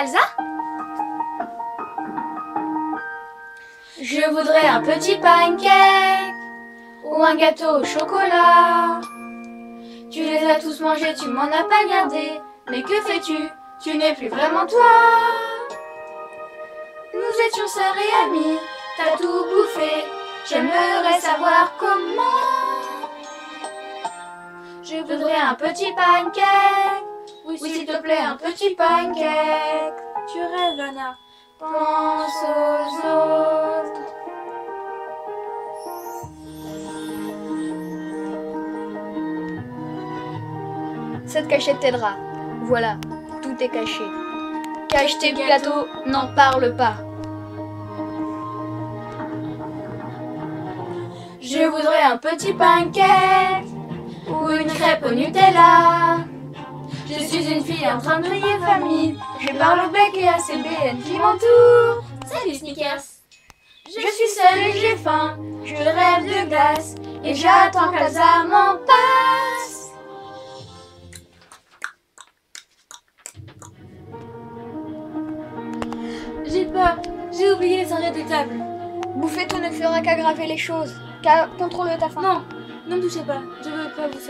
Elsa? Je voudrais un petit pancake ou un gâteau au chocolat. Tu les as tous mangés, tu m'en as pas gardé. Mais que fais-tu? Tu n'es plus vraiment toi. Nous étions sœurs et amis, t'as tout bouffé. J'aimerais savoir comment. Je voudrais un petit pancake. Oui, s'il te plaît, un petit pancake. Tu rêves, Anna. Pense aux autres. Cette cachette t'aidera. Voilà, tout est caché. Cache tes gâteaux, n'en parle pas. Je voudrais un petit pancake ou une crêpe au Nutella. Je suis une fille en train de briller famille. Je parle au bec et à ces BN qui m'entourent. Salut Snickers. Je suis seule et j'ai faim. Je rêve de glace et j'attends qu'Elsa m'en passe. J'ai peur. J'ai oublié les serviettes de table. Bouffer tout ne fera qu'aggraver les choses. Contrôle ta faim. Non, ne me touchez pas. Je veux pas vous faire.